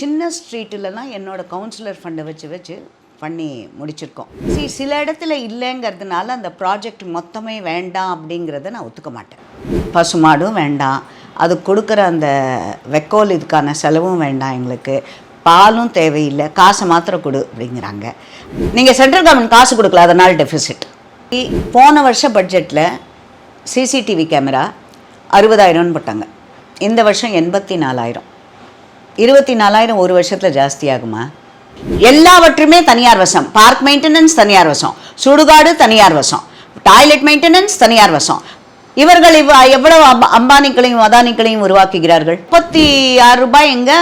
சின்ன ஸ்ட்ரீட்டிலலாம் என்னோட கவுன்சிலர் ஃபண்டை வச்சு பண்ணி முடிச்சிருக்கோம். சில இடத்துல இல்லைங்கிறதுனால அந்த ப்ராஜெக்ட் மொத்தமே வேண்டாம் அப்படிங்கிறத நான் ஒத்துக்க மாட்டேன். பசுமாடும் வேண்டாம், அது கொடுக்குற அந்த வெக்கோல் இதுக்கான செலவும் வேண்டாம், எங்களுக்கு பாலும் தேவையில்லை, காசை மாத்திரம் கொடு அப்படிங்கிறாங்க. நீங்கள் சென்ட்ரல் கவர்மெண்ட் காசு கொடுக்கல, அதனால் டெஃபிசிட். போன வருஷ பட்ஜெட்டில் சிசிடிவி கேமரா 60,000 போட்டாங்க. இந்த வருஷம் 84,000. 24,000 ஒரு வருஷத்தில் ஜாஸ்தி ஆகுமா? எல்லாவற்றுமே தனியார் வசம். பார்க் மெயின்டெனன்ஸ் தனியார் வசம், சுடுகாடு தனியார் வசம், டாய்லெட் மெயின்டெனன்ஸ் தனியார் வசம். இவர்கள் எவ்வளவு அம்பானிகளையும் அதானிகளையும் உருவாக்குகிறார்கள். 36 ரூபாய் எங்க,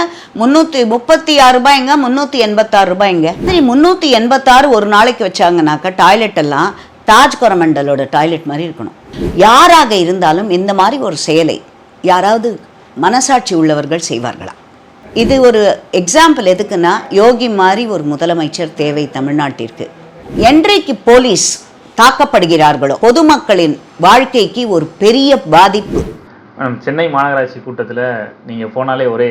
336 ரூபாய் எங்க, 386 எங்க? 386 ஒரு நாளைக்கு வச்சாங்கனாக்கா டாய்லெட் எல்லாம் தாஜ் கொரமண்டலோட டாய்லெட் மாதிரி இருக்கணும். யாராக இருந்தாலும் இந்த மாதிரி ஒரு செயலை யாராவது மனசாட்சி உள்ளவர்கள் செய்வார்களா? இது ஒரு எக்ஸாம்பிள். எதுக்குன்னா, யோகி மாதிரி ஒரு முதலமைச்சர் தேவை தமிழ்நாட்டிற்கு. என்றைக்கு போலீஸ் தாக்கப்படுகிறார்களோ பொதுமக்களின் வாழ்க்கைக்கு ஒரு பெரிய பாதிப்பு. சென்னை மாநகராட்சி கூட்டத்தில் நீங்கள் போனாலே ஒரே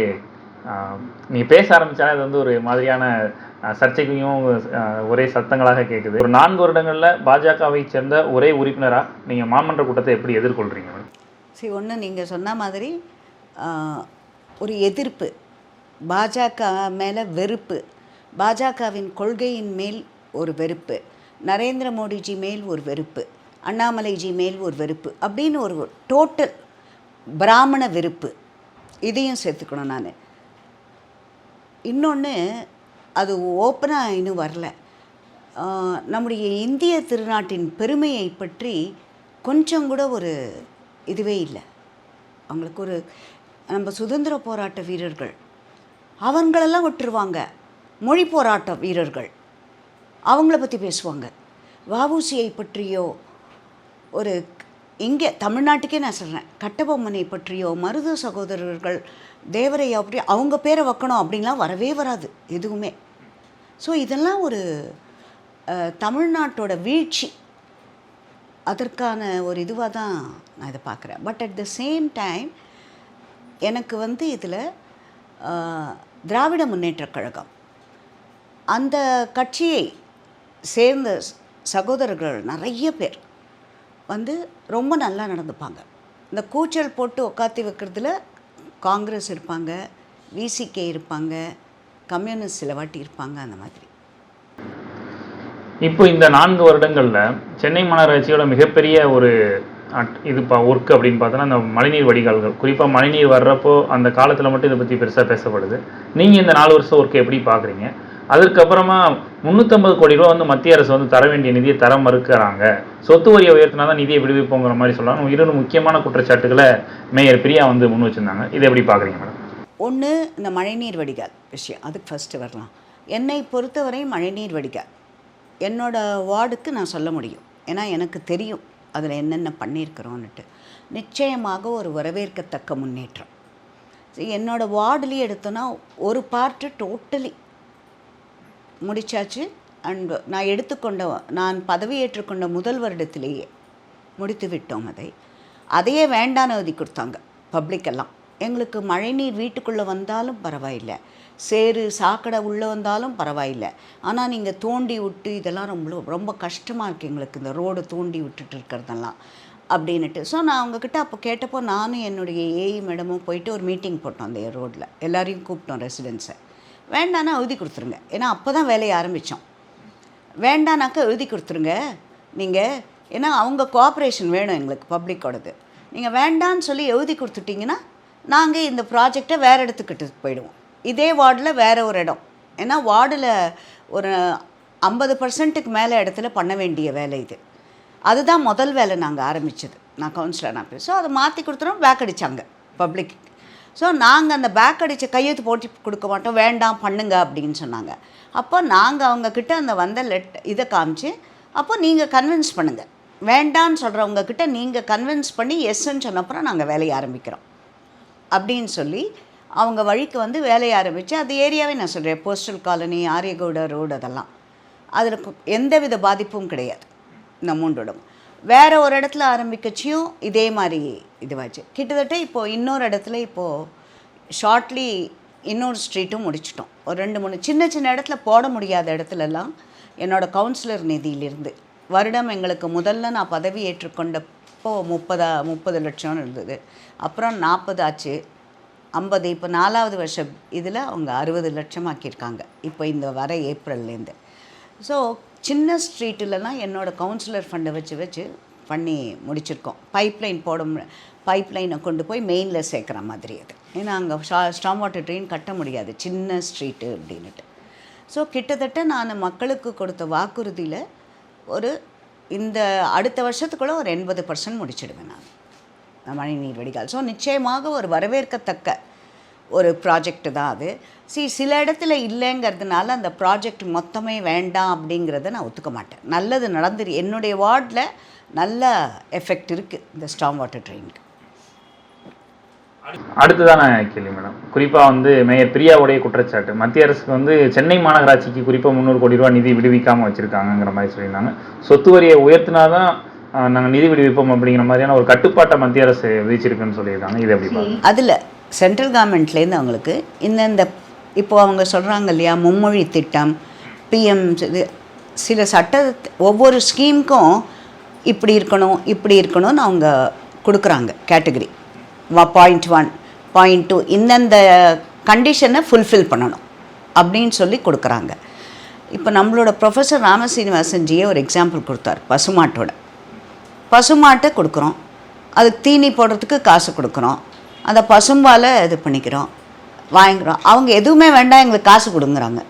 நீங்கள் பேச ஆரம்பித்தாலே அது ஒரு மாதிரியான சர்ச்சைக்கும் ஒரே சத்தங்களாக கேட்குது. ஒரு 4 வருடங்களில் பாஜகவை சேர்ந்த ஒரே உறுப்பினராக நீங்கள் மாமன்ற கூட்டத்தை எப்படி எதிர்கொள்கிறீங்க? ஒன்று நீங்கள் சொன்ன மாதிரி ஒரு எதிர்ப்பு, பாஜக மேலே வெறுப்பு, பாஜகவின் கொள்கையின் மேல் ஒரு வெறுப்பு, நரேந்திர மோடிஜி மேல் ஒரு வெறுப்பு, அண்ணாமலைஜி மேல் ஒரு வெறுப்பு, அப்படின்னு ஒரு டோட்டல் பிராமண வெறுப்பு. இதையும் சேர்த்துக்கணும் நான். இன்னொன்று, அது ஓப்பனாக இன்னும் வரல. நம்முடைய இந்திய திருநாட்டின் பெருமையை பற்றி கொஞ்சம் கூட ஒரு இதுவே இல்லை அவங்களுக்கு. ஒரு நம்ம சுதந்திர போராட்ட வீரர்கள் அவங்களெல்லாம் விட்டுருவாங்க, மொழி போராட்ட வீரர்கள் அவங்கள பற்றி பேசுவாங்க. வஉசியை பற்றியோ, ஒரு இங்கே தமிழ்நாட்டுக்கே நான் சொல்கிறேன், கட்டபொம்மனை பற்றியோ, மருது சகோதரர்கள், தேவரையா அப்படி அவங்க பேரை வைக்கணும் அப்படின்லாம் வரவே வராது எதுவுமே. ஸோ இதெல்லாம் ஒரு தமிழ்நாட்டோட வீழ்ச்சி. அதற்கான ஒரு இதுவாக தான் நான் இதை பார்க்குறேன். But at the same time எனக்கு இதில் திராவிட முன்னேற்றக் கழகம், அந்த கட்சியை சேர்ந்த சகோதரர்கள் நிறைய பேர் ரொம்ப நல்லா நடந்துப்பாங்க. இந்த கூச்சல் போட்டு உட்காத்தி வைக்கிறதுல காங்கிரஸ் இருப்பாங்க, விசிகே இருப்பாங்க, கம்யூனிஸ்ட் சில வாட்டி இருப்பாங்க, அந்த மாதிரி. இப்போ இந்த 4 வருடங்களில் சென்னை மாநகராட்சியோட மிகப்பெரிய ஒரு ஒர்க் அப்படின்னு பார்த்தோன்னா அந்த மழைநீர் வடிகால்கள், குறிப்பாக மழைநீர் வர்றப்போ அந்த காலத்தில் மட்டும் இதை பற்றி பெருசாக பேசப்படுது. நீங்கள் இந்த 4 வருஷம் ஒர்க்கை எப்படி பார்க்குறீங்க? அதற்கப்புறமா 350 கோடி ரூபா மத்திய அரசு தர வேண்டிய நிதியை தர மறுக்கிறாங்க. சொத்து வரியை உயர்த்தினா தான் நிதியை விடுவிப்போங்கிற மாதிரி சொல்லலாம். 2 முக்கியமான குற்றச்சாட்டுகளை மேயர் பிரியா முன் வச்சுருந்தாங்க. இதை எப்படி பார்க்குறீங்க மேடம்? ஒன்று, இந்த மழைநீர் வடிகால் விஷயம், அதுக்கு ஃபஸ்ட்டு வரலாம். என்னை பொறுத்தவரை மழைநீர் வடிகால் என்னோடய வார்டுக்கு நான் சொல்ல முடியும், ஏன்னா எனக்கு தெரியும் அதில் என்னென்ன பண்ணியிருக்கிறோன்னுட்டு. நிச்சயமாக ஒரு வரவேற்கத்தக்க முன்னேற்றம். என்னோடய வார்டுலேயே எடுத்தோன்னா ஒரு பார்ட்டு டோட்டலி முடித்தாச்சு. அண்ட் நான் பதவி ஏற்றுக்கொண்ட முதல் வருடத்திலேயே முடித்து விட்டோம். அதையே வேண்டான்னு எழுதி கொடுத்தாங்க பப்ளிக்கெல்லாம். எங்களுக்கு மழைநீர் வீட்டுக்குள்ளே வந்தாலும் பரவாயில்லை, சேறு சாக்கடை உள்ளே வந்தாலும் பரவாயில்லை, ஆனால் நீங்கள் தோண்டி விட்டு இதெல்லாம் ரொம்ப கஷ்டமாக இருக்குது எங்களுக்கு, இந்த ரோடு தோண்டி விட்டுட்டு இருக்கிறதெல்லாம் அப்படின்ட்டு. ஸோ நான் அவங்கக்கிட்ட அப்போ கேட்டப்போ, நானும் என்னுடைய ஏஇ மேடமும் போயிட்டு ஒரு மீட்டிங் போட்டோம் அந்த ரோட்டில். எல்லாரையும் கூப்பிட்டோம் ரெசிடென்ஸை. வேண்டான்னா எழுதி கொடுத்துருங்க, ஏன்னா அப்போ தான் வேலையை ஆரம்பித்தோம். வேண்டானாக்கா எழுதி கொடுத்துருங்க நீங்கள், ஏன்னா அவங்க கோஆப்ரேஷன் வேணும் எங்களுக்கு பப்ளிக்கோடது. நீங்கள் வேண்டான்னு சொல்லி எழுதி கொடுத்துட்டிங்கன்னா நாங்கள் இந்த ப்ராஜெக்டை வேறு இடத்துக்கிட்டு போயிடுவோம். இதே வார்டில் வேறு ஒரு இடம், ஏன்னா வார்டில் ஒரு 50% மேலே இடத்துல பண்ண வேண்டிய வேலை இது. அதுதான் முதல் வேலை நாங்கள் ஆரம்பித்தது. நான் கவுன்சிலர் நான் பேசும் அதை மாற்றி கொடுத்துறோம். பேக் அடித்தாங்க பப்ளிக். ஸோ நாங்கள் அந்த பேக் அடித்த கையெழுத்து போட்டு கொடுக்க மாட்டோம், வேண்டாம் பண்ணுங்க அப்படின்னு சொன்னாங்க. அப்போ நாங்கள் அவங்கக்கிட்ட அந்த இதை காமிச்சு, அப்போ நீங்கள் கன்வின்ஸ் பண்ணுங்கள், வேண்டான்னு சொல்கிறவங்கக்கிட்ட நீங்கள் கன்வின்ஸ் பண்ணி எஸ்ன்னு சொன்னப்புறம் நாங்கள் வேலையை ஆரம்பிக்கிறோம் அப்படின்னு சொல்லி அவங்க வழிக்கு வேலையை ஆரம்பித்து, அது ஏரியாவே நான் சொல்கிறேன், போஸ்டல் காலனி, ஆரியகவுடா ரோடு, அதெல்லாம் அதில் எந்தவித பாதிப்பும் கிடையாது. இந்த 3 இடம் வேறு ஒரு இடத்துல ஆரம்பிக்கச்சியும் இதே மாதிரி இதுவாச்சு. கிட்டத்தட்ட இப்போது இன்னொரு இடத்துல இப்போது ஷார்ட்லி இன்னொரு ஸ்ட்ரீட்டும் முடிச்சிட்டோம். ஒரு 2-3 சின்ன சின்ன இடத்துல போட முடியாத இடத்துலலாம் என்னோடய கவுன்சிலர் நிதியிலிருந்து வருடம் எங்களுக்கு முதல்ல நான் பதவி ஏற்றுக்கொண்டப்போ 30 லட்சம்னு இருந்தது. அப்புறம் 40 ஆச்சு, 50, இப்போ 4வது வருஷம் இதில் அவங்க 60 லட்சம் ஆக்கியிருக்காங்க இப்போ இந்த வர ஏப்ரல்லேருந்து. ஸோ சின்ன ஸ்ட்ரீட்டிலலாம் என்னோடய கவுன்சிலர் ஃபண்டை வச்சு பண்ணி முடிச்சிருக்கோம். பைப்லைனை கொண்டு போய் மெயினில் சேர்க்குற மாதிரி அது. ஏன்னா அங்கே ஸ்டாம் வாட்டர் ட்ரெயின் கட்ட முடியாது சின்ன ஸ்ட்ரீட்டு அப்படின்ட்டு. ஸோ கிட்டத்தட்ட நான் மக்களுக்கு கொடுத்த வாக்குறுதியில் இந்த அடுத்த வருஷத்துக்குள்ளே ஒரு 80% முடிச்சிடுவேன் நான் மழைநீர் வடிகால். ஸோ நிச்சயமாக ஒரு வரவேற்கத்தக்க ஒரு ப்ராஜெக்ட் தான் அது. சில இடத்துல இல்லைங்கிறதுனால அந்த ப்ராஜெக்ட் மொத்தமே வேண்டாம் அப்படிங்கிறத நான் ஒத்துக்க மாட்டேன். நல்லது நடந்துரு, என்னுடைய வார்டில் நல்ல எஃபெக்ட் இருக்குது இந்த ஸ்டாம் வாட்டர் ட்ரெயினுக்கு. அடுத்ததான கேள்வி மேடம், குறிப்பாக மேயர் பிரியாவுடைய குற்றச்சாட்டு மத்திய அரசுக்கு சென்னை மாநகராட்சிக்கு குறிப்பாக 300 கோடி ரூபா நிதி விடுவிக்காமல் வச்சுருக்காங்கிற மாதிரி சொல்லியிருந்தாங்க. சொத்து வரியை உயர்த்தினா தான் நாங்கள் நிதி விடுவிப்போம் அப்படிங்கிற மாதிரியான ஒரு கட்டுப்பாட்டை மத்திய அரசு விதிச்சிருக்குன்னு சொல்லியிருக்காங்க. இது எப்படி? அதில் சென்ட்ரல் கவர்மெண்ட்லேருந்து அவங்களுக்கு இந்த இப்போ அவங்க சொல்கிறாங்க இல்லையா, மும்மொழி திட்டம், பிஎம், இது சில ஒவ்வொரு ஸ்கீமுக்கும் இப்படி இருக்கணும்னு அவங்க கொடுக்குறாங்க கேட்டகரி. 0.1, 0.2 இந்தந்த கண்டிஷனை ஃபுல்ஃபில் பண்ணணும் அப்படின்னு சொல்லி கொடுக்குறாங்க. இப்போ நம்மளோட ப்ரொஃபஸர் ராமசீனிவாசன்ஜியே ஒரு எக்ஸாம்பிள் கொடுத்தார். பசுமாட்டை கொடுக்குறோம், அதுக்கு தீனி போடுறதுக்கு காசு கொடுக்குறோம், அந்த பசும்பாலை இது பண்ணிக்கிறோம், வாங்கிக்கிறோம். அவங்க எதுவுமே வேண்டாம், எங்களுக்கு காசு கொடுங்குறாங்க.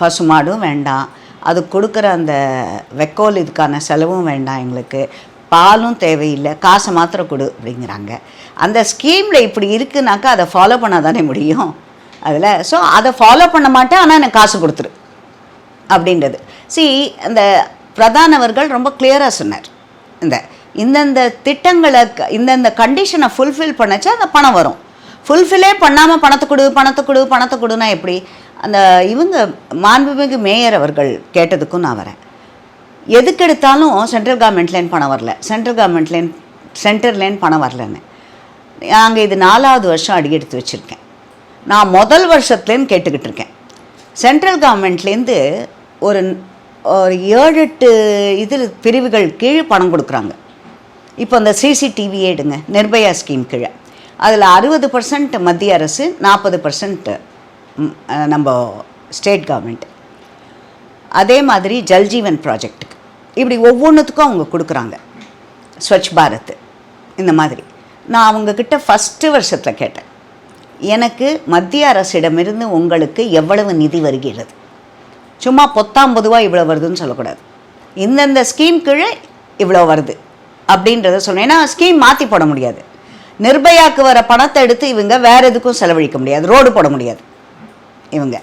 பசுமாடும் வேண்டாம், அது கொடுக்குற அந்த வெக்கோல் இதுக்கான செலவும் வேண்டாம், எங்களுக்கு பாலும் தேவையில்லை, காசை மாத்திரம் கொடு அப்படிங்கிறாங்க. அந்த ஸ்கீமில் இப்படி இருக்குனாக்கா அதை ஃபாலோ பண்ணால் தானே முடியும் அதில். ஸோ அதை ஃபாலோ பண்ண மாட்டேன், ஆனால் எனக்கு காசு கொடுத்துரு அப்படின்றது. அந்த பிரதானவர்கள் ரொம்ப கிளியராக சொன்னார். இந்தந்த திட்டங்களை இந்தந்த கண்டிஷனை ஃபுல்ஃபில் பண்ணச்சா அந்த பணம் வரும். ஃபுல்ஃபில்லே பண்ணாமல் பணத்தை கொடுனா எப்படி? அந்த இவங்க மாண்புமிகு மேயர் அவர்கள் கேட்டதுக்கும் நான் வரேன். எதுக்கு எடுத்தாலும் சென்ட்ரல் கவர்மெண்ட்லேருந்து பணம் வரல, சென்டர்லேருந்து பணம் வரலன்னு. நாங்கள் இது 4வது வருஷம் அடியெடுத்து வச்சுருக்கேன். நான் முதல் வருஷத்துலேருந்து கேட்டுக்கிட்டு இருக்கேன். சென்ட்ரல் கவர்மெண்ட்லேருந்து ஒரு 7-8 பிரிவுகள் கீழே பணம் கொடுக்குறாங்க. இப்போ அந்த சிசிடிவி எடுங்க, நிர்பயா ஸ்கீம் கீழே அதில் 60% மத்திய அரசு, 40% நம்ம ஸ்டேட் கவர்மெண்ட். அதே மாதிரி ஜல்ஜீவன் ப்ராஜெக்ட்டுக்கு இப்படி ஒவ்வொன்றுத்துக்கும் அவங்க கொடுக்குறாங்க. ஸ்வச் பாரத் இந்த மாதிரி. நான் அவங்கக்கிட்ட ஃபஸ்ட்டு வருஷத்தில் கேட்டேன், எனக்கு மத்திய அரசிடமிருந்து உங்களுக்கு எவ்வளவு நிதி வருகிறது, சும்மா பொத்தாம்பதுவாக இவ்வளோ வருதுன்னு சொல்லக்கூடாது, இந்தந்த ஸ்கீம் கீழே இவ்வளோ வருது அப்படின்றத சொன்னேன். ஏன்னா ஸ்கீம் மாற்றி போட முடியாது. நிர்பயாவுக்கு வர பணத்தை எடுத்து இவங்க வேறு எதுக்கும் செலவழிக்க முடியாது, ரோடு போட முடியாது இவங்க.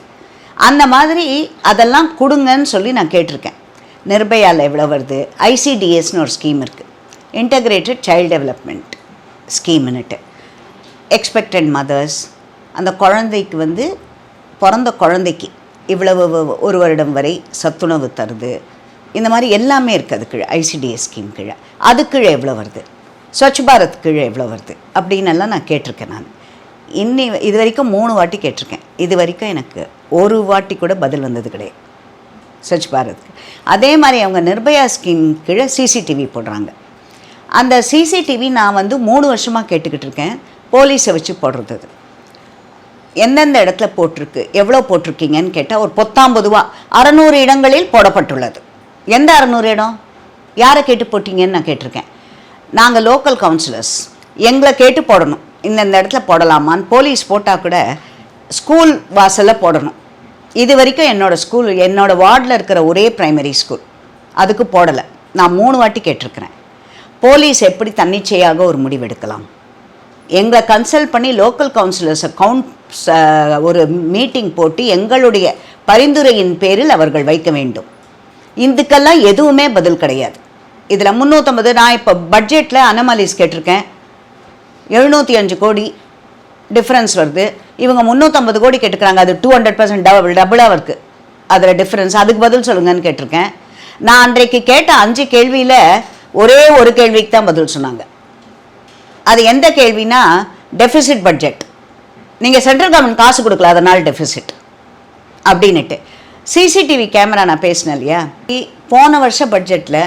அந்த மாதிரி அதெல்லாம் கொடுங்கன்னு சொல்லி நான் கேட்டிருக்கேன். நிர்பயாவில் எவ்வளோ வருது, ஐசிடிஎஸ்னு ஒரு ஸ்கீம் இருக்குது, இன்டகிரேட்டட் சைல்டு டெவலப்மெண்ட் ஸ்கீம்னுட்டு. எக்ஸ்பெக்டட் மதர்ஸ், அந்த குழந்தைக்கு பிறந்த குழந்தைக்கு இவ்வளவு 1 வருடம் வரை சத்துணவு தருது, இந்த மாதிரி எல்லாமே இருக்குது. அது கீழே ஐசிடிஎஸ் ஸ்கீம் கீழே அது கீழே எவ்வளோ வருது, ஸ்வச் பாரத் கீழே எவ்வளோ வருது அப்படின்னெல்லாம் நான் கேட்டிருக்கேன். நான் இது வரைக்கும் 3 வாட்டி கேட்டிருக்கேன். இது வரைக்கும் எனக்கு ஒரு வாட்டி கூட பதில் வந்தது கிடையாது ஸ்வச் பாரத்க்கு. அதே மாதிரி அவங்க நிர்பயா ஸ்கீம் கீழே சிசிடிவி போடுறாங்க. அந்த சிசிடிவி நான் 3 வருஷமாக கேட்டுக்கிட்டு இருக்கேன். போலீஸை வச்சு போடுறது. அது எந்தெந்த இடத்துல போட்டிருக்கு, எவ்வளோ போட்டிருக்கீங்கன்னு கேட்டால் ஒரு பொத்தாம்பதுவா 600 இடங்களில் போடப்பட்டுள்ளது. எந்த 600 இடம், யாரை கேட்டு போட்டிங்கன்னு நான் கேட்டிருக்கேன். நாங்கள் லோக்கல் கவுன்சிலர்ஸ் எங்களை கேட்டு போடணும், இந்தந்த இடத்துல போடலாமான்னு. போலீஸ் போட்டால் கூட ஸ்கூல் வாசலில் போடணும். இது வரைக்கும் என்னோடய வார்டில் இருக்கிற ஒரே ப்ரைமரி ஸ்கூல் அதுக்கு போடலை. நான் 3 வாட்டி கேட்டிருக்கிறேன். போலீஸ் எப்படி தன்னிச்சையாக ஒரு முடிவெடுக்கலாம்? எங்களை கன்சல்ட் பண்ணி லோக்கல் கவுன்சிலர்ஸை ஒரு மீட்டிங் போட்டு எங்களுடைய பரிந்துரையின் பேரில் அவர்கள் வைக்க வேண்டும். இதுக்கெல்லாம் எதுவுமே பதில் கிடையாது. இதில் 350, நான் இப்போ பட்ஜெட்டில் அனமாலிஸ் கேட்டிருக்கேன், 705 கோடி டிஃப்ரென்ஸ் வருது. இவங்க 350 கோடி கேட்டுக்கிறாங்க, அது 200% டபுளாக இருக்குது அதில் டிஃப்ரென்ஸ். அதுக்கு பதில் சொல்லுங்கன்னு கேட்டிருக்கேன். நான் அன்றைக்கு கேட்ட 5 கேள்வியில் ஒரே ஒரு கேள்விக்கு தான் பதில் சொன்னாங்க. அது எந்த கேள்வினா, டெஃபிசிட் பட்ஜெட் நீங்கள் சென்ட்ரல் கவர்மெண்ட் காசு கொடுக்கல அதனால் டெஃபிசிட் அப்படின்னுட்டு. சிசிடிவி கேமரா நான் பேசினேன் இல்லையா, போன வருஷ பட்ஜெட்டில்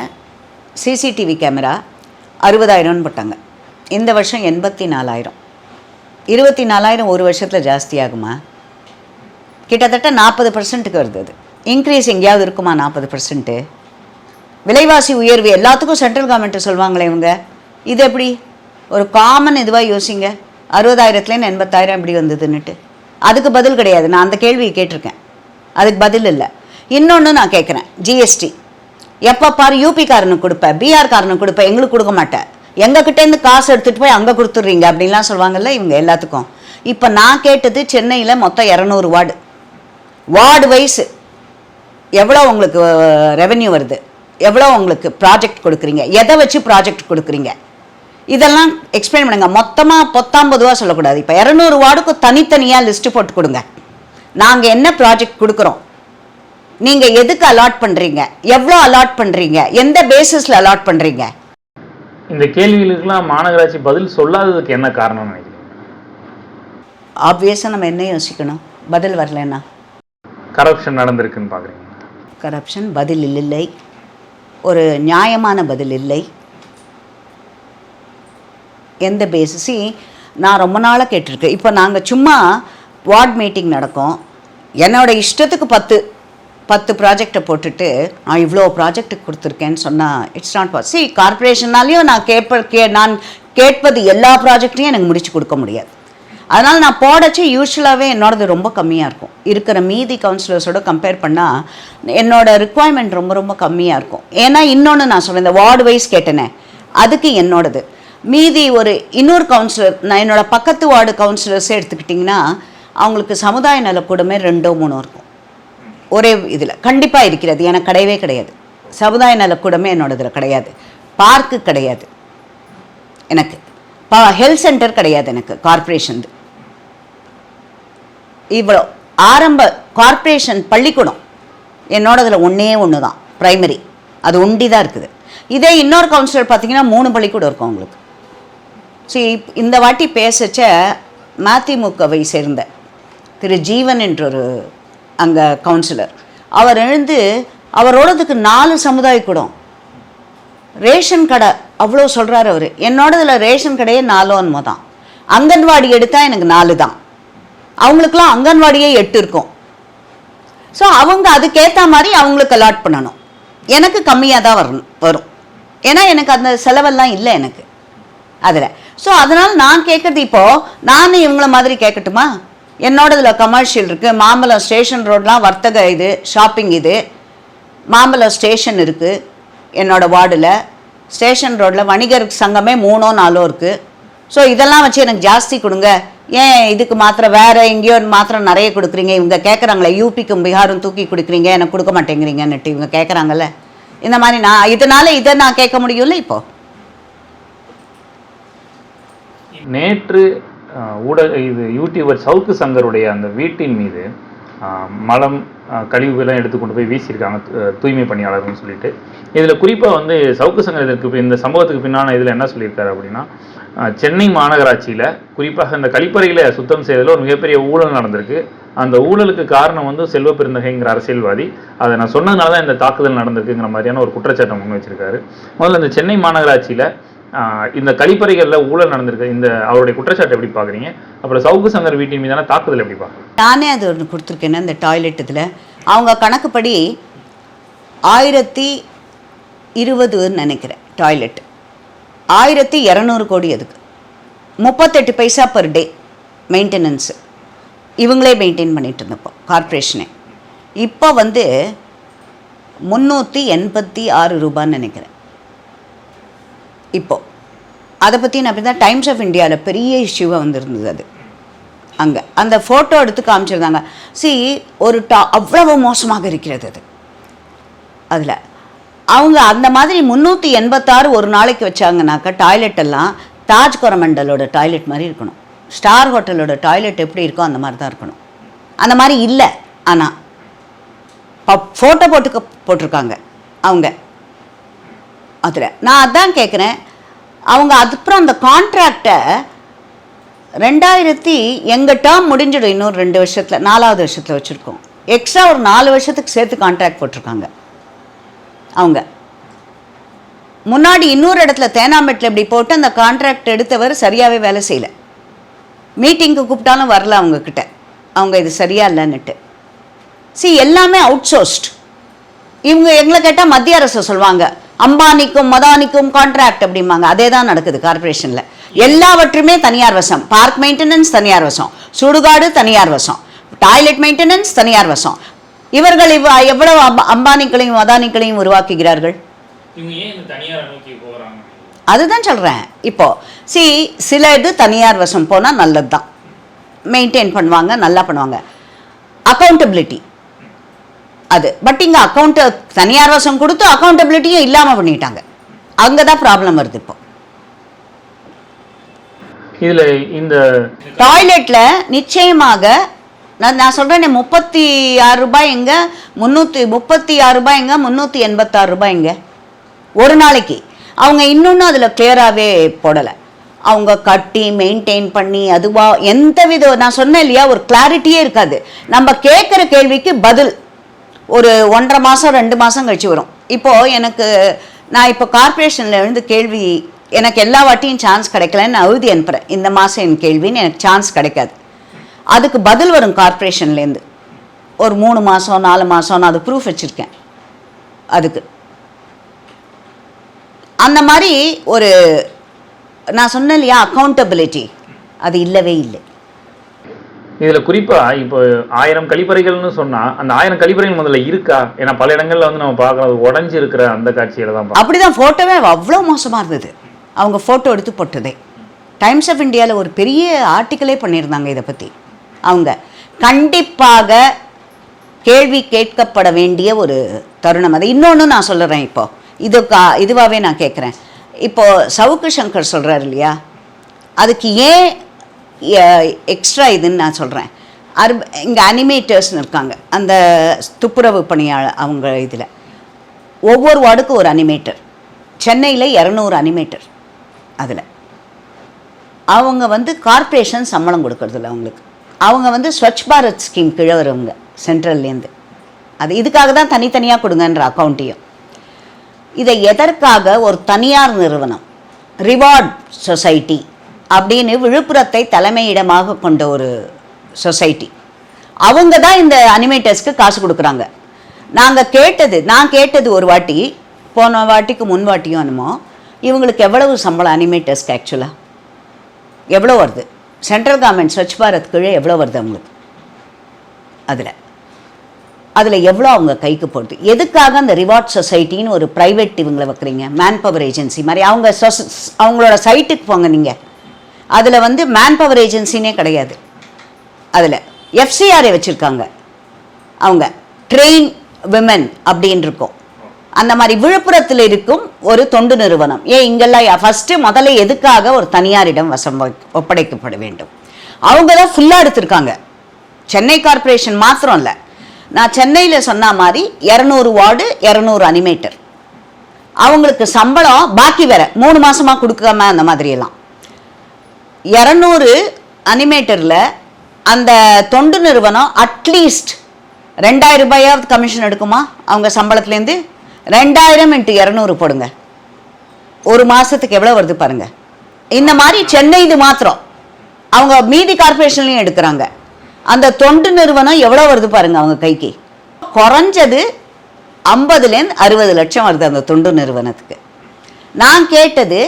சிசிடிவி கேமரா 60,000 போட்டாங்க. இந்த வருஷம் 84,000. 24,000 ஒரு வருஷத்தில் ஜாஸ்தி ஆகுமா? கிட்டத்தட்ட 40% வருது. அது இன்க்ரீஸ் எங்கேயாவது இருக்குமா? 40%. விலைவாசி உயர்வு எல்லாத்துக்கும் சென்ட்ரல் கவர்மெண்ட்டு சொல்லுவாங்களே இவங்க, இது எப்படி ஒரு காமன் இதுவாக யோசிங்க. 60,000லேருந்து 80,000 எப்படி வந்ததுன்னுட்டு அதுக்கு பதில் கிடையாது. நான் அந்த கேள்வியை கேட்டிருக்கேன், அதுக்கு பதில் இல்லை. இன்னொன்று நான் கேட்குறேன், ஜிஎஸ்டி எப்போ பாரு யூபிக்காரனுக்கு கொடுப்பேன், பீகார்காரனுக்கு கொடுப்பேன், எங்களுக்கு கொடுக்க மாட்டேன், எங்ககிட்டேருந்து காசு எடுத்துகிட்டு போய் அங்கே கொடுத்துட்றீங்க அப்படின்லாம் சொல்லுவாங்கல்ல இவங்க எல்லாத்துக்கும். இப்போ நான் கேட்டது சென்னையில் மொத்தம் 200 வார்டு வைஸ் எவ்வளோ உங்களுக்கு ரெவென்யூ வருது, எவ்வளோ உங்களுக்கு ப்ராஜெக்ட் கொடுக்குறீங்க, எதை வச்சு ப்ராஜெக்ட் கொடுக்குறீங்க, இதெல்லாம் எக்ஸ்பிளைன் பண்ணுங்க. மொத்தமாக 19 சொல்லக்கூடாது. இப்போ 200 வார்டுக்கு தனித்தனியாக லிஸ்ட்டு போட்டு கொடுங்க. நாங்கள் என்ன ப்ராஜெக்ட் கொடுக்குறோம், நீங்கள் எதுக்கு அலாட் பண்ணுறீங்க, எவ்வளோ அலாட் பண்ணுறீங்க, எந்த பேசிஸில் அலாட் பண்ணுறீங்க. இந்த கேள்விகளுக்கெல்லாம் மாநகராட்சி பதில் சொல்லாததுக்கு என்ன காரணம்னு நினைக்கிறீங்க? ஆப்வியஸாக நம்ம என்ன யோசிக்கணும், பதில் வரலன்னா கரப்ஷன் நடந்திருக்குன்னு பார்க்குறீங்க? கரப்ஷன் பதில் இல்லை, ஒரு நியாயமான பதில் இல்லை. எந்த பேசிஸி நான் ரொம்ப நாளாக கேட்டிருக்கேன். இப்போ நாங்கள் சும்மா வார்ட் மீட்டிங் நடக்கும், என்னோடய இஷ்டத்துக்கு 10 ப்ராஜெக்டை போட்டுட்டு நான் இவ்வளோ ப்ராஜெக்ட்டுக்கு கொடுத்துருக்கேன்னு சொன்னால் இட்ஸ் நாட் பாசிபிள். கார்பரேஷன்னாலையும் நான் கேட்பது எல்லா ப்ராஜெக்டையும் எனக்கு முடிச்சு கொடுக்க முடியாது. அதனால் நான் போடச்சு யூஸ்வலாகவே என்னோடது ரொம்ப கம்மியாக இருக்கும். இருக்கிற மீதி கவுன்சிலர்ஸோட கம்பேர் பண்ணால் என்னோடய ரிக்குவயர்மெண்ட் ரொம்ப ரொம்ப கம்மியாக இருக்கும். ஏன்னா இன்னொன்று நான் சொல்கிறேன், இந்த வார்டு வைஸ் கேட்டேனே அதுக்கு என்னோடது மீதி ஒரு இன்னொரு கவுன்சிலர், நான் என்னோடய பக்கத்து வார்டு கவுன்சிலர்ஸே எடுத்துக்கிட்டிங்கன்னா அவங்களுக்கு சமுதாய நலக்கூடமே 2-3 இருக்கும் ஒரே இதில் கண்டிப்பாக இருக்கிறது. எனக்கு கிடையவே கிடையாது. சமுதாய நலக்கூடமே என்னோட இதில் கிடையாது, பார்க்கு கிடையாது எனக்கு, ஹெல்த் சென்டர் கிடையாது எனக்கு, கார்பரேஷன் இவ்வளோ ஆரம்ப கார்பரேஷன் பள்ளிக்கூடம் என்னோடதில் ஒன்று தான் ப்ரைமரி, அது ஒண்டி தான் இருக்குது. இதே இன்னொரு கவுன்சிலர் பார்த்தீங்கன்னா 3 பள்ளிக்கூடம் இருக்கும் அவங்களுக்கு. ஸோ இந்த வாட்டி பேசச்ச மதிமுகவை சேர்ந்த திரு ஜீவன் என்ற ஒரு அங்கே கவுன்சிலர் அவர் எழுந்து அவரோடதுக்கு 4 சமுதாய கூடம், ரேஷன் கடை அவ்வளோ சொல்கிறார் அவர். என்னோடதில் ரேஷன் கடையே 4 தான், அங்கன்வாடி எடுத்தால் எனக்கு 4 தான், அவங்களுக்குலாம் அங்கன்வாடியே 8 இருக்கும். ஸோ அவங்க அதுக்கேற்ற மாதிரி அவங்களுக்கு அலாட் பண்ணணும். எனக்கு கம்மியாக தான் வரும் ஏன்னா எனக்கு அந்த செலவெல்லாம் இல்லை எனக்கு அதில். ஸோ அதனால் நான் கேட்குறது, இப்போது நான் இவங்கள மாதிரி கேட்கட்டுமா? என்னோடதில் கமர்ஷியல் இருக்குது, மாம்பழம் ஸ்டேஷன் ரோடெலாம் வர்த்தக இது ஷாப்பிங், இது மாம்பழம் ஸ்டேஷன் இருக்குது என்னோடய வார்டில், ஸ்டேஷன் ரோட்டில் வணிகர் சங்கமே 3-4 இருக்குது. ஸோ இதெல்லாம் வச்சு எனக்கு ஜாஸ்தி கொடுங்க, ஏன் இதுக்கு மாத்திரம் வேறு எங்கேயோ மாத்திரம் நிறைய கொடுக்குறீங்க, இவங்க கேட்குறாங்களே யூபிக்கும் பீகாரும் தூக்கி கொடுக்குறீங்க எனக்கு கொடுக்க மாட்டேங்கிறீங்கன்னுட்டு இவங்க கேட்குறாங்கல்ல. இந்த மாதிரி நான் இதனால் இதை நான் கேட்க முடியும்ல. இப்போது நேற்று இது யூடியூபர் சவுக்கு சங்கருடைய அந்த வீட்டின் மீது மலம் கழிவுகள்லாம் எடுத்துக்கொண்டு போய் வீசியிருக்காங்க தூய்மை பணியாளர்கள்னு சொல்லிட்டு. இதில் குறிப்பாக சவுக்கு சங்கர் இதற்கு இந்த சம்பவத்துக்கு பின்னான இதில் என்ன சொல்லியிருக்காரு அப்படின்னா, சென்னை மாநகராட்சியில் குறிப்பாக இந்த கழிப்பறைகளை சுத்தம் செய்வதில் ஒரு மிகப்பெரிய ஊழல் நடந்திருக்கு. அந்த ஊழலுக்கு காரணம் செல்வ பெருந்தகைங்கிற அரசியல்வாதி, அதை நான் சொன்னதுனால தான் இந்த தாக்குதல் நடந்திருக்குங்கிற மாதிரியான ஒரு குற்றச்சாட்டை முன் வச்சிருக்காரு. முதல்ல இந்த சென்னை மாநகராட்சியில் இந்த கழிப்பறைகளில் ஊழல் நடந்திருக்கு, இந்த அவருடைய குற்றச்சாட்டை எப்படி பார்க்குறீங்க? அப்புறம் சவுக்கு சங்கர் வீட்டின் மீதான தாக்குதல் எப்படி பார்க்குறீங்க? நானே அது ஒன்று கொடுத்துருக்கேன்னா இந்த டாய்லெட் இதில் அவங்க கணக்குப்படி 1020 நினைக்கிறேன் டாய்லெட், 1200 கோடி அதுக்கு 38 பைசா பர் டே மெயின்டெனன்ஸு இவங்களே மெயின்டைன் பண்ணிட்டு இருந்தப்போ கார்பரேஷனே. இப்போ 386 ரூபான்னு நினைக்கிறேன். இப்போது அதை பற்றி நான் அப்படி தான் டைம்ஸ் ஆஃப் இந்தியாவில் பெரிய இஷ்யூவாக வந்திருந்தது. அது அங்கே அந்த ஃபோட்டோ எடுத்து காமிச்சிருந்தாங்க. ஒரு அவ்வளவு மோசமாக இருக்கிறது அது. அதில் அவங்க அந்த மாதிரி 386 ஒரு நாளைக்கு வச்சாங்கனாக்கா டாய்லெட் எல்லாம் தாஜ் கொரமண்டலோட டாய்லெட் மாதிரி இருக்கணும், ஸ்டார் ஹோட்டலோட டாய்லெட் எப்படி இருக்கோ அந்த மாதிரி தான் இருக்கணும். அந்த மாதிரி இல்லை, ஆனால் ஃபோட்டோ போட்டிருக்காங்க அவங்க அதில். நான் அதான் கேட்குறேன், அவங்க அதுக்கப்புறம் அந்த கான்ட்ராக்டை 2000 எங்கள் டேர்ம் முடிஞ்சிடும் இன்னொரு 2 வருஷத்தில், 4வது வருஷத்தில் வச்சுருக்கோம். எக்ஸ்ட்ரா ஒரு 4 வருஷத்துக்கு சேர்த்து கான்ட்ராக்ட் போட்டிருக்காங்க அவங்க. முன்னாடி இன்னொரு இடத்துல தேனாம்பேட்டில் இப்படி போட்டு அந்த கான்ட்ராக்ட் எடுத்தவர் சரியாகவே வேலை செய்யலை. மீட்டிங்க்கு கூப்பிட்டாலும் வரல அவங்கக்கிட்ட, அவங்க இது சரியா இல்லைன்னுட்டு. எல்லாமே அவுட் சோர்ஸ்ட். இவங்க எங்களை கேட்டால் மத்திய அரசு சொல்லுவாங்க அம்பானிக்கும் மதானிக்கும் கான்ட்ராக்ட் அப்படிம்பாங்க. அதே தான் நடக்குது கார்பரேஷனில். எல்லாவற்றுமே தனியார் வசம். பார்க் மெயின்டெனன்ஸ் தனியார் வசம், சுடுகாடு தனியார் வசம், டாய்லெட் மெயின்டெனன்ஸ் தனியார் வசம். இவர்கள் எவ்வளவு அம்பானிக்களையும் மதானிக்களையும் உருவாக்குகிறார்கள். அதுதான் சொல்கிறேன். இப்போது சில இது தனியார் வசம் போனால் நல்லது தான், மெயின்டைன் பண்ணுவாங்க, நல்லா பண்ணுவாங்க, அக்கௌண்டபிலிட்டி அது. பட் இங்கே தனியார் வசம் கொடுத்து அக்கௌண்டபிலிட்டியும் இல்லாமல் பண்ணிட்டாங்க. அங்கே தான் ப்ராப்ளம் வருது. இப்போ இதில் இந்த டாய்லெட்டில் நிச்சயமாக நான் சொல்கிறேன், 36 ரூபாய் எங்க, 336 ரூபாய் எங்க, 386 ரூபாய் எங்க ஒரு நாளைக்கு. அவங்க இன்னொன்று அதில் கிளியராகவே போடலை. அவங்க கட்டி மெயின்டைன் பண்ணி அதுவாக எந்த வித, நான் சொன்னேன் இல்லையா, ஒரு கிளாரிட்டியே இருக்காது. நம்ம கேட்குற கேள்விக்கு பதில் ஒரு 1.5 மாதம் 2 மாதம் கழிச்சு வரும். இப்போது நான் இப்போ கார்பரேஷனில் இருந்து கேள்வி, எனக்கு எல்லா வாட்டியும் சான்ஸ் கிடைக்கலன்னு நான் எழுதி அனுப்புகிறேன். இந்த மாதம் என் கேள்வின்னு எனக்கு சான்ஸ் கிடைக்காது. அதுக்கு பதில் வரும் கார்பரேஷன்லேருந்து ஒரு 3 மாதம் 4 மாதம். நான் அது ப்ரூஃப் வச்சுருக்கேன். அதுக்கு அந்த மாதிரி ஒரு, நான் சொன்னேன் இல்லையா, அக்கௌண்டபிலிட்டி அது இல்லவே இல்லை. இதில் குறிப்பாக இப்போ 1000 கழிப்பறைகள்னு சொன்னால் அந்த 1000 கழிப்பறைகள் முதல்ல இருக்கா? ஏன்னா பல இடங்களில் வந்து நம்ம பார்க்குறது உடஞ்சி இருக்கிற அந்த காட்சியில் தான். அப்படி தான் ஃபோட்டோவே அவ்வளோ மோசமாக இருந்தது. அவங்க ஃபோட்டோ எடுத்து போட்டதே டைம்ஸ் ஆஃப் இந்தியாவில் ஒரு பெரிய ஆர்டிக்கலே பண்ணியிருந்தாங்க இதை பற்றி. அவங்க கண்டிப்பாக கேள்வி கேட்கப்பட வேண்டிய ஒரு தருணம் அது. இன்னொன்று நான் சொல்லுறேன், இப்போது இதுவாகவே நான் கேட்குறேன். இப்போது சவுக்கு சங்கர் சொல்கிறார் இல்லையா, அதுக்கு ஏன் எக்ஸ்ட்ரா இதுன்னு நான் சொல்கிறேன். இங்கே அனிமேட்டர்ஸ்னு இருக்காங்க, அந்த துப்புரவு பணியாளர். அவங்க இதில் ஒவ்வொரு வார்டுக்கும் ஒரு அனிமேட்டர். சென்னையில் 200 அனிமேட்டர். அதில் அவங்க வந்து கார்ப்பரேஷன் சம்பளம் கொடுக்கறதில்ல அவங்களுக்கு. அவங்க வந்து ஸ்வச் பாரத் ஸ்கீம் கீழே வருவங்க சென்ட்ரல்லேருந்து. அது இதுக்காக தான் தனித்தனியாக கொடுங்கன்ற அக்கௌண்ட்டையும். இதை எதற்காக ஒரு தனியார் நிறுவனம் ரிவார்ட் சொசைட்டி அப்படின்னு விழுப்புரத்தை தலைமையிடமாக கொண்ட ஒரு சொசைட்டி, அவங்க தான் இந்த அனிமேட்டர்ஸ்க்கு காசு கொடுக்குறாங்க. நான் கேட்டது ஒரு வாட்டி, போன வாட்டிக்கு முன் வாட்டியும் என்னமோ, இவங்களுக்கு எவ்வளவு சம்பளம் அனிமேட்டர்ஸ்க்கு ஆக்சுவலாக எவ்வளோ வருது? சென்ட்ரல் கவர்மெண்ட் ஸ்வச் பாரத் கீழே எவ்வளோ வருது அவங்களுக்கு? அதில் எவ்வளோ அவங்க கைக்கு போடுது? எதுக்காக அந்த ரிவார்ட் சொசைட்டின்னு ஒரு ப்ரைவேட் இவங்களை வைக்கிறீங்க? மேன் பவர் ஏஜென்சி மாதிரி. அவங்களோட சைட்டுக்கு போங்க நீங்கள், அதில் வந்து மேன் பவர் ஏஜென்சினே கிடையாது. அதில் எஃப்சிஆரை வச்சுருக்காங்க. அவங்க ட்ரெயின் விமன் அப்படின்னு இருக்கும். அந்த மாதிரி விழுப்புரத்தில் இருக்கும் ஒரு தொண்டு நிறுவனம். இங்கெல்லாம் முதல்ல எதுக்காக ஒரு தனியாரிடம் ஒப்படைக்கப்பட வேண்டும்? அவங்க தான் ஃபுல்லாக எடுத்திருக்காங்க. சென்னை கார்பரேஷன் மாத்திரம் இல்லை, நான் சென்னையில் சொன்ன மாதிரி 200 வார்டு 200 அனிமேட்டர். அவங்களுக்கு சம்பளம் பாக்கி வேற 3 மாதமாக கொடுக்காம அந்த மாதிரியெல்லாம். 200 அனிமேட்டரில் அந்த தொண்டு நிறுவனம் அட்லீஸ்ட் 2000 ரூபாயாவது கமிஷன் எடுக்குமா அவங்க சம்பளத்துலேருந்து? 2000 × 200 போடுங்க, ஒரு மாதத்துக்கு எவ்வளோ வருது பாருங்கள். இந்த மாதிரி சென்னை இது மாத்திரம். அவங்க மீதி கார்பரேஷன்லையும் எடுக்கிறாங்க. அந்த தொண்டு நிறுவனம் எவ்வளோ வருது பாருங்க அவங்க கைக்கு. குறைஞ்சது 50லேருந்து 60 லட்சம் வருது அந்த தொண்டு நிறுவனத்துக்கு. நான் கேட்டது,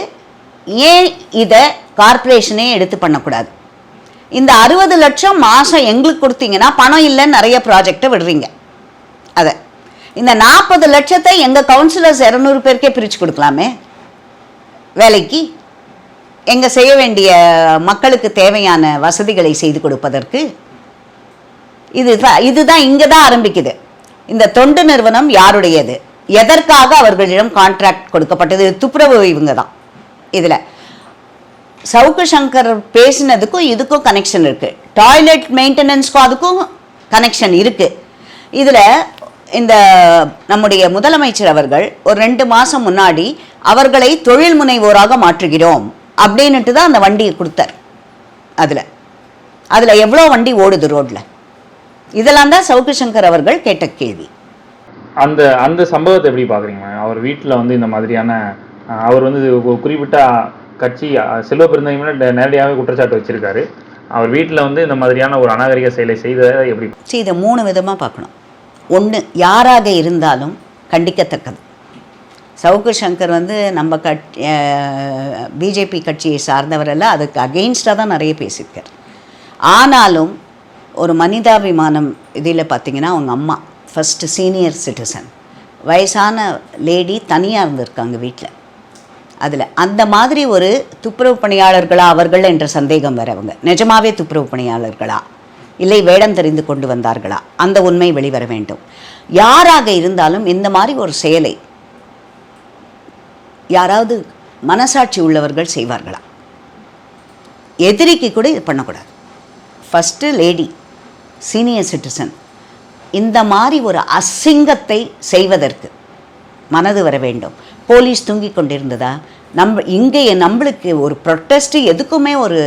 ஏன் இதை கார்பரேஷனே எடுத்து பண்ணக்கூடாது? இந்த 60 லட்சம் மாதம் எங்களுக்கு கொடுத்தீங்கன்னா பணம் இல்லைன்னு நிறைய ப்ராஜெக்டை விடுறீங்க. அதை இந்த 40 லட்சத்தை எங்கள் கவுன்சிலர்ஸ் 200 பேருக்கே பிரித்து கொடுக்கலாமே வேலைக்கு. எங்கள் செய்ய வேண்டிய மக்களுக்கு தேவையான வசதிகளை செய்து கொடுப்பதற்கு. இதுதான் இங்கே தான் ஆரம்பிக்குது. இந்த தொண்டு நிறுவனம் யாருடையது? எதற்காக அவர்களிடம் கான்ட்ராக்ட் கொடுக்கப்பட்டது? துப்புரவு இவங்க தான். இதில் சவுக்கு சங்கர் பேசினதுக்கும் இதுக்கும் கனெக்ஷன் இருக்குது. டாய்லெட் மெயின்டெனன்ஸ்க்கும் அதுக்கும் கனெக்ஷன் இருக்குது. இதில் இந்த நம்முடைய முதலமைச்சர் அவர்கள் ஒரு 2 மாதம் முன்னாடி அவர்களை தொழில் முனைவோராக மாற்றுகிறோம் அப்படின்ட்டு தான் அந்த வண்டியை கொடுத்தார். அதில் எவ்வளோ வண்டி ஓடுது ரோட்டில்? இதெல்லாம் தான் சவுக்கு சங்கர் அவர்கள் கேட்ட கேள்வி. அந்த அந்த சம்பவத்தை எப்படி பார்க்குறீங்க? அவர் வீட்டில் வந்து இந்த மாதிரியான அவர் வந்து குறிப்பிட்ட கட்சி செல்வ பெருந்தகை நேரடியாக குற்றச்சாட்டு வச்சிருக்காரு. அவர் வீட்டில் வந்து இந்த மாதிரியான ஒரு அநாகரிக செயலை செய்ததை எப்படி? இதை 3 விதமாக பார்க்கணும். ஒன்று, யாராக இருந்தாலும் கண்டிக்கத்தக்கது. சவுக்கு சங்கர் வந்து நம்ம பிஜேபி கட்சியை சார்ந்தவரெல்லாம் அதுக்கு அகெயின்ஸ்டாக தான் நிறைய பேசியிருக்கார். ஆனாலும் ஒரு மனிதாபிமானம் இதில் பார்த்திங்கன்னா அவங்க அம்மா ஃபஸ்ட்டு சீனியர் சிட்டிசன், வயசான லேடி தனியாக இருந்திருக்காங்க வீட்டில். அதில் அந்த மாதிரி ஒரு துப்புரவு பணியாளர்களா அவர்கள் என்ற சந்தேகம் வரவங்க நிஜமாவே துப்புரவு பணியாளர்களா இல்லை வேடம் தெரிந்து கொண்டு வந்தார்களா, அந்த உண்மை வெளிவர வேண்டும். யாராக இருந்தாலும் இந்த மாதிரி ஒரு செயலை யாராவது மனசாட்சி உள்ளவர்கள் செய்வார்களா? எதிரிக்கு கூட இது பண்ணக்கூடாது. ஃபஸ்ட்டு லேடி சீனியர் சிட்டிசன் இந்த மாதிரி ஒரு அசிங்கத்தை செய்வதற்கு மனது வர வேண்டும். போலீஸ் தூங்கி கொண்டிருந்ததா? இங்கே நம்மளுக்கு ஒரு ப்ரொட்டஸ்ட்டு எதுக்குமே ஒரு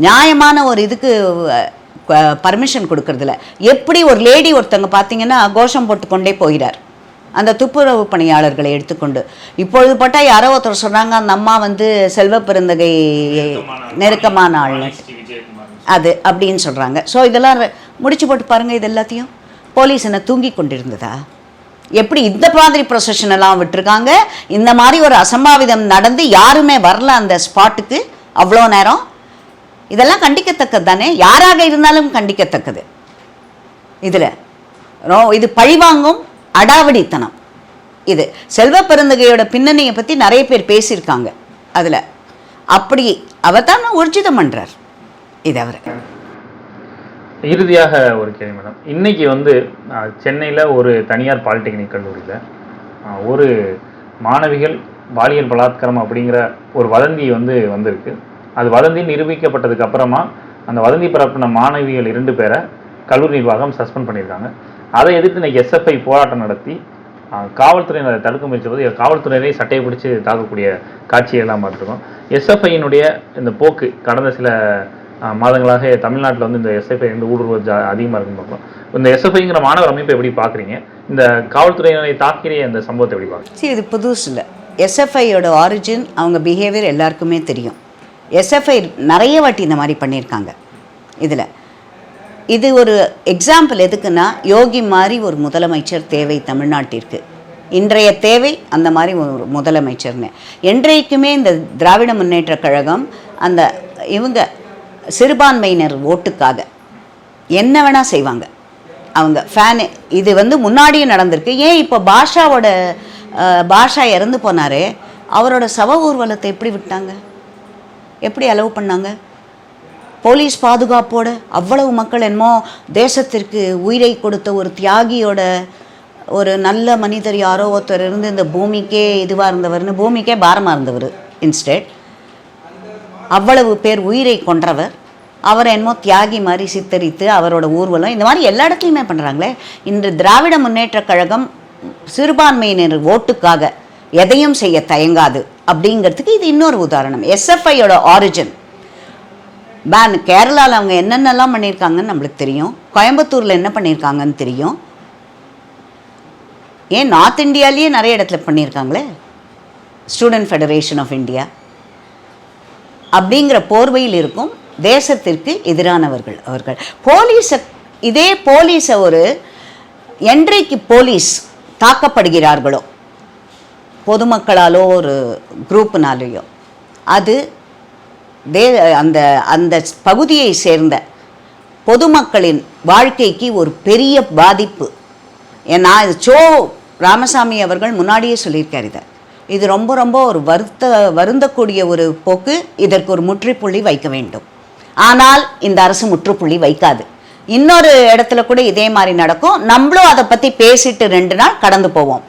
நியாயமான ஒரு இதுக்கு பர்மிஷன் கொடுக்கறதில்ல. எப்படி ஒரு லேடி ஒருத்தங்க பார்த்தீங்கன்னா கோஷம் போட்டுக்கொண்டே போகிறார் அந்த துப்புரவு பணியாளர்களை எடுத்துக்கொண்டு. இப்பொழுது பட்டால் யாரோ ஒருத்தர் சொன்னாங்க அந்த அம்மா வந்து செல்வ பெருந்தகை நெருக்கமான ஆள் அது அப்படின்னு சொல்கிறாங்க. ஸோ இதெல்லாம் முடிச்சு போட்டு பாருங்கள். இது எல்லாத்தையும் போலீஸ் என்ன தூங்கி கொண்டிருந்ததா? எப்படி இந்த மாதிரி ப்ரொசஷன் எல்லாம் விட்டுருக்காங்க? இந்த மாதிரி ஒரு அசம்பாவிதம் நடந்து யாருமே வரல அந்த ஸ்பாட்டுக்கு அவ்வளோ நேரம். இதெல்லாம் கண்டிக்கத்தக்கது தானே, யாராக இருந்தாலும் கண்டிக்கத்தக்கது. இதில் இது பழிவாங்கும் அடாவடித்தனம். இது செல்வ பெருந்தகையோட பின்னணியை பற்றி நிறைய பேர் பேசியிருக்காங்க. அதில் அப்படி அவர் தான் ஊர்ஜிதம் பண்ணுறார். இது அவர். இறுதியாக ஒரு கேள்வி மேடம், இன்னைக்கு வந்து சென்னையில் ஒரு தனியார் பாலிடெக்னிக் கல்லூரியில் ஒரு மாணவிகள் பாலியல் பலாத்காரம் அப்படிங்கிற ஒரு வதந்தி வந்திருக்கு. அது வதந்தி நிரூபிக்கப்பட்டதுக்கு அப்புறமா அந்த வதந்தி பரப்பின மாணவிகள் 2 பேரை கல்லூரி நிர்வாகம் சஸ்பெண்ட் பண்ணியிருக்காங்க. அதை எதிர்த்து இன்னைக்கு எஸ்எஃப்ஐ போராட்டம் நடத்தி காவல்துறையினரை தடுக்க முயற்சி போது காவல்துறையினரை சட்டையை பிடிச்சி தாக்கக்கூடிய காட்சியெல்லாம் பார்த்துருக்கோம். எஸ்எஃப்ஐயினுடைய இந்த போக்கு கடந்த சில மாதங்களாக தமிழ்நாட்டில் வந்து இந்த எஸ்எஃப்ஐ ஊடுருவது அதிகமாக இருக்குன்னு பார்க்கலாம். இந்த எஸ்எஃப்ஐங்கிற மாணவர் அமைப்பை எப்படி பார்க்குறீங்க? இந்த காவல்துறையினரை தாக்கிய இந்த சம்பவத்தை எப்படி பார்க்குறீங்க? சரி, இது புதுசு இல்லை. எஸ்எஃப்ஐயோட ஆரிஜின், அவங்க பிஹேவியர் எல்லாருக்குமே தெரியும். எஸ்எஃப்ஐ நிறைய வாட்டி இந்த மாதிரி பண்ணியிருக்காங்க. இது ஒரு எக்ஸாம்பிள் எதுக்குன்னா, யோகி மாதிரி ஒரு முதலமைச்சர் தேவை தமிழ்நாட்டிற்கு. இன்றைய தேவை அந்த மாதிரி ஒரு முதலமைச்சர்னு. என்றைக்குமே இந்த திராவிட முன்னேற்ற கழகம் அந்த இவங்க சிறுபான்மையினர் ஓட்டுக்காக என்ன வேணால் செய்வாங்க. அவங்க ஃபேனு. இது முன்னாடியும் நடந்திருக்கு. ஏன் இப்போ பாஷா இறந்து போனாரே, அவரோட சவ ஊர்வலத்தை எப்படி விட்டாங்க? எப்படி அலோவ் பண்ணாங்க? போலீஸ் பாதுகாப்போட அவ்வளவு மக்கள் என்னமோ தேசத்திற்கு உயிரை கொடுத்த ஒரு தியாகியோட ஒரு நல்ல மனிதர் யாரோ ஒருத்தர் இருந்து இந்த பூமிக்கே இதுவாக இருந்தவர்னு, பூமிக்கே பாரமாக இருந்தவர். இன்ஸ்டெட் அவ்வளவு பேர் உயிரை கொன்றவர் அவரை என்னமோ தியாகி மாதிரி சித்தரித்து அவரோட ஊர்வலம் இந்த மாதிரி எல்லா இடத்துலையுமே பண்ணுறாங்களே. இன்று திராவிட முன்னேற்ற கழகம் சிறுபான்மையினர் ஓட்டுக்காக எதையும் செய்ய தயங்காது அப்படிங்கிறதுக்கு இது இன்னொரு உதாரணம். எஸ்எஃப்ஐயோட ஆரிஜின் பேன் கேரளாவில் அவங்க என்னென்னலாம் பண்ணியிருக்காங்கன்னு நம்மளுக்கு தெரியும். கோயம்புத்தூரில் என்ன பண்ணியிருக்காங்கன்னு தெரியும். ஏன் நார்த் இந்தியாலேயே நிறைய இடத்துல பண்ணியிருக்காங்களே. ஸ்டூடெண்ட் ஃபெடரேஷன் ஆஃப் இந்தியா அப்படிங்கிற போர்வையில் இருக்கும் தேசத்திற்கு எதிரானவர்கள் அவர்கள். இதே போலீஸை என்றைக்கு போலீஸ் தாக்கப்படுகிறார்களோ பொதுமக்களாலோ ஒரு குரூப்புனாலேயோ, அது அந்த அந்த பகுதியை சேர்ந்த பொதுமக்களின் வாழ்க்கைக்கு ஒரு பெரிய பாதிப்பு. ஏன்னா இது ராமசாமி அவர்கள் முன்னாடியே சொல்லியிருக்கார். இது ரொம்ப ரொம்ப ஒரு வருந்தக்கூடிய ஒரு போக்கு. இதற்கு ஒரு முற்றுப்புள்ளி வைக்க வேண்டும். ஆனால் இந்த அரசு முற்றுப்புள்ளி வைக்காது. இன்னொரு இடத்துல கூட இதே மாதிரி நடக்கும். நம்மளும் அதை பற்றி பேசிட்டு 2 நாள் கடந்து போவோம்.